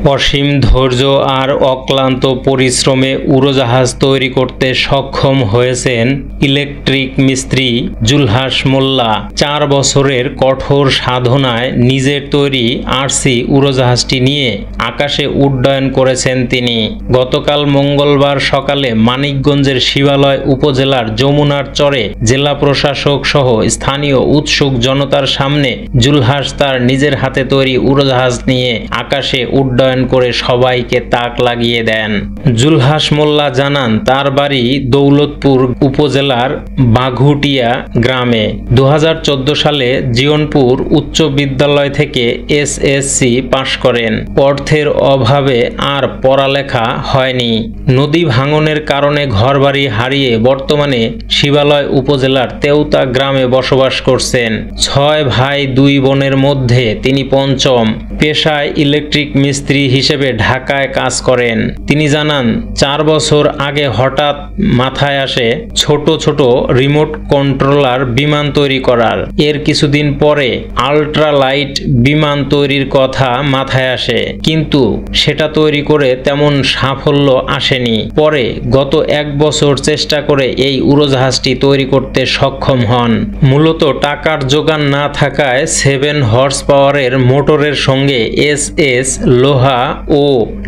অসীম ধৈর্য আর অক্লান্ত পরিশ্রমে উড়োজাহাজ তৈরি করতে সক্ষম হয়েছেন ইলেকট্রিক মিস্ত্রি জুলহাস মোল্লা। 4 বছরের কঠোর সাধনায় নিজের তৈরি আরসি উড়োজাহাজটি নিয়ে আকাশে উড্ডয়ন করেছেন তিনি। গতকাল মঙ্গলবার সকালে মানিকগঞ্জের শিবালয় উপজেলার যমুনার চরে জেলা প্রশাসক সহ স্থানীয় উৎসুক জনতার সামনে জুলহাস তার নিজের হাতে তৈরি উড়োজাহাজ নিয়ে আকাশে উড্ডয়ন করে সবাইকে তাক লাগিয়ে দেন। জুলহাস মোল্লা জানান, তার বাড়ি দৌলতপুর উপজেলার বাঘুটিয়া গ্রামে। 2014 সালে জিয়নপুর উচ্চ বিদ্যালয় থেকে এসএসসি পাশ করেন। অর্থের অভাবে আর পড়ালেখা হয়নি। নদী ভাঙনের কারণে ঘরবাড়ি হারিয়ে বর্তমানে শিবালয় উপজেলার তেওতা গ্রামে বসবাস করছেন। 6 ভাই 2 বোনের মধ্যে তিনি পঞ্চম। পেশায় ইলেকট্রিক মিস্ত্রি হিসেবে ঢাকায় কাজ করেন। তিনি জানান, 4 বছর আগে হঠাৎ মাথায় আসে ছোট ছোট রিমোট কন্ট্রোলার বিমান তৈরি করার। এর কিছুদিন পরে আল্ট্রালাইট বিমান তৈরির কথা মাথায় আসে, কিন্তু সেটা তৈরি করে তেমন সাফল্য আসেনি। পরে গত 1 বছর চেষ্টা করে এই উড়োজাহাজটি তৈরি করতে সক্ষম হন। মূলত টাকার যোগান না থাকায় 7 হর্স পাওয়ারের মোটরের সঙ্গে এসএস লোহা ও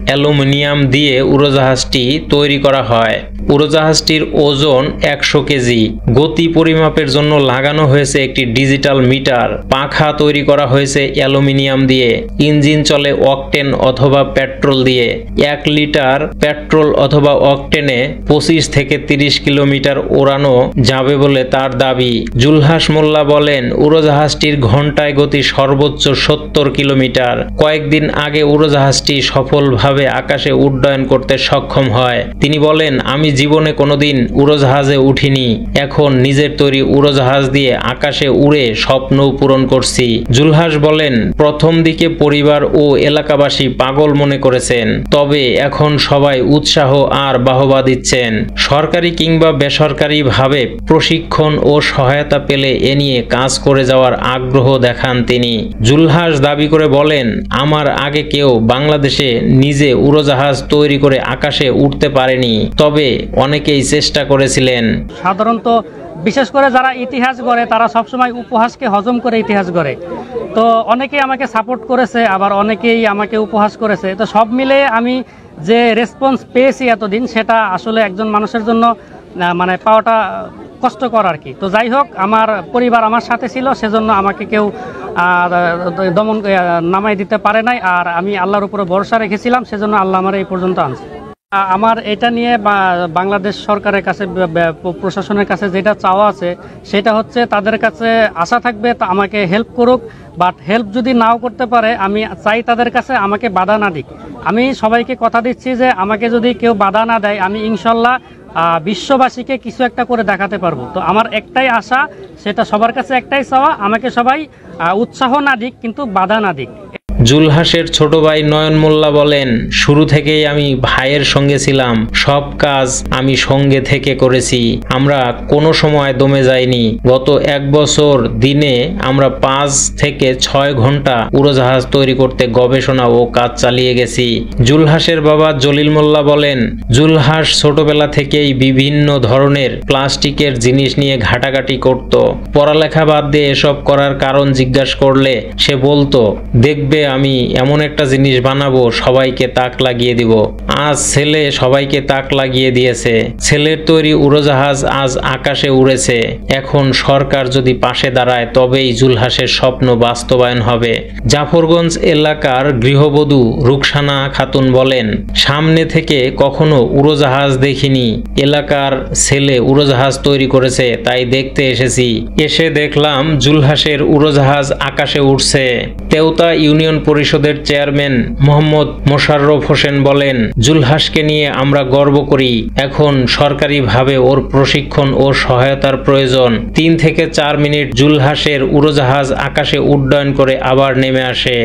অ্যালুমিনিয়াম দিয়ে উড়োজাহাজটি তৈরি করা হয়। উড়োজাহাজটির ওজন 100 কেজি। গতি পরিমাপের জন্য লাগানো হয়েছে একটি ডিজিটাল মিটার। পাখা তৈরি করা হয়েছে অ্যালুমিনিয়াম দিয়ে। ইঞ্জিন চলে অকটেন অথবা পেট্রোল দিয়ে। 1 লিটার পেট্রোল অথবা অকটেনে 25 থেকে 30 কিলোমিটার ওড়ানো যাবে বলে তার দাবি। জুলহাস মোল্লা বলেন, উড়োজাহাজটির ঘন্টায় গতি সর্বোচ্চ 70 কিলোমিটার। কয়েকদিন আগে উড়োজাহাজটি সফলভাবে আকাশে উড্ডয়ন করতে সক্ষম হয়। তিনি বলেন, আমি জীবনে কোনোদিন উড়োজাহাজে উঠিনি। এখন নিজের তৈরি উড়োজাহাজ দিয়ে আকাশে উড়ে স্বপ্ন পূরণ করছি। জুলহাস বলেন, প্রথম দিকে পরিবার ও এলাকাবাসী পাগল মনে করেছেন, তবে এখন সবাই উৎসাহ আর বাহবা দিচ্ছেন। সরকারি কিংবা বেসরকারি ভাবে প্রশিক্ষণ ও সহায়তা পেলে এ নিয়ে কাজ করে যাওয়ার আগ্রহ দেখান তিনি। জুলহাস দাবি করে বলেন, আমার আগে কেউ বাংলাদেশে নিজে উড়োজাহাজ তৈরি করে আকাশে উঠতে পারেনি, তবে অনেকেই চেষ্টা করেছিলেন। সাধারণত বিশেষ করে যারা ইতিহাস গড়ে তারা সবসময় উপহাসকে হজম করে ইতিহাস গড়ে। তো অনেকেই আমাকে সাপোর্ট করেছে, আবার অনেকেই আমাকে উপহাস করেছে। তো সব মিলে আমি যে রেসপন্স পেয়েছি এতদিন, সেটা আসলে একজন মানুষের জন্য মানে পাওয়াটা কষ্টকর আর কি। তো যাই হোক, আমার পরিবার আমার সাথে ছিল, সেজন্য আমাকে কেউ দমন নামাই দিতে পারে নাই। আর আমি আল্লাহর উপরে ভরসা রেখেছিলাম, সেজন্য আল্লাহ আমার এই পর্যন্ত আনছে। আমার এটা নিয়ে বাংলাদেশ সরকারের কাছে, প্রশাসনের কাছে যেটা চাওয়া আছে সেটা হচ্ছে, তাদের কাছে আশা থাকবে তা আমাকে হেল্প করুক। বাট হেল্প যদি নাও করতে পারে, আমি চাই তাদের কাছে আমাকে বাধা না দিক। আমি সবাইকে কথা দিচ্ছি যে আমাকে যদি কেউ বাধা না দেয়, আমি ইনশাল্লাহ বিশ্ববাসীকে কিছু একটা করে দেখাতে পারবো। তো আমার একটাই আশা, সেটা সবার কাছে একটাই চাওয়া, আমাকে সবাই উৎসাহ না দিক, কিন্তু বাধা না দিক। জুলহাসের ছোট ভাই নয়ন মোল্লা বলেন, শুরু থেকেই আমি ভাইয়ের সঙ্গে ছিলাম। সব কাজ আমি সঙ্গে থেকে করেছি। আমরা কোনো সময় দমে যাইনি। গত 1 বছর দিনে আমরা 5 থেকে 6 ঘন্টা উড়োজাহাজ তৈরি করতে গবেষণা ও কাজ চালিয়ে গেছি। জুলহাসের বাবা জলিল মোল্লা বলেন, জুলহাস ছোটবেলা থেকেই বিভিন্ন ধরনের প্লাস্টিকের জিনিস নিয়ে ঘাটাঘাটি করত। পড়ালেখা বাদ দিয়ে এসব করার কারণ জিজ্ঞাসা করলে সে বলতো, দেখবে আমি এমন একটা জিনিস বানাবো, সবাইকে তাক লাগিয়ে দিব। আজ ছেলে সবাইকে তাক লাগিয়ে দিয়েছে। ছেলের তৈরি উড়োজাহাজ আজ আকাশে উড়েছে। এখন সরকার যদি পাশে দাঁড়ায়, তবেই জুলহাসের স্বপ্ন বাস্তবায়ন হবে। জাফরগঞ্জ এলাকার গৃহবধূ রুকসানা খাতুন বলেন, সামনে থেকে কখনো উড়োজাহাজ দেখিনি। এলাকার ছেলে উড়োজাহাজ তৈরি করেছে, তাই দেখতে এসেছি। এসে দেখলাম জুলহাসের উড়োজাহাজ আকাশে উঠছে। তেওতা ইউনিয়ন পরিষদের চেয়ারম্যান মোহাম্মদ মোশাররফ হোসেন বলেন, জুলহাসকে নিয়ে আমরা গর্ব করি। এখন সরকারিভাবে ওর প্রশিক্ষণ ও সহায়তার প্রয়োজন। 3 থেকে 4 মিনিট জুলহাসের উড়োজাহাজ আকাশে উড্ডয়ন করে আবার নেমে আসে।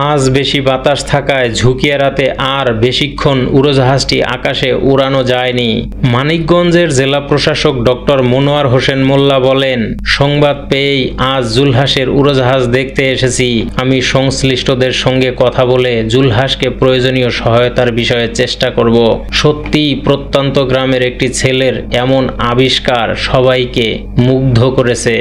আজ বেশি বাতাস থাকায় ঝুঁকি এড়াতে আর বেশিক্ষণ উড়োজাহাজটি আকাশে উড়ানো যায়নি। মানিকগঞ্জের জেলা প্রশাসক ডক্টর মনোয়ার হোসেন মোল্লা বলেন, সংবাদ পেয়েই আজ জুলহাসের উড়োজাহাজ দেখতে এসেছি। আমি সংশ্লিষ্টদের সদস্যদের সঙ্গে কথা বলে জুলহাসকে প্রয়োজনীয় সহায়তার বিষয়ে চেষ্টা করব। সত্যিই প্রত্যন্ত গ্রামের একটি ছেলের এমন আবিষ্কার সবাইকে মুগ্ধ করেছে।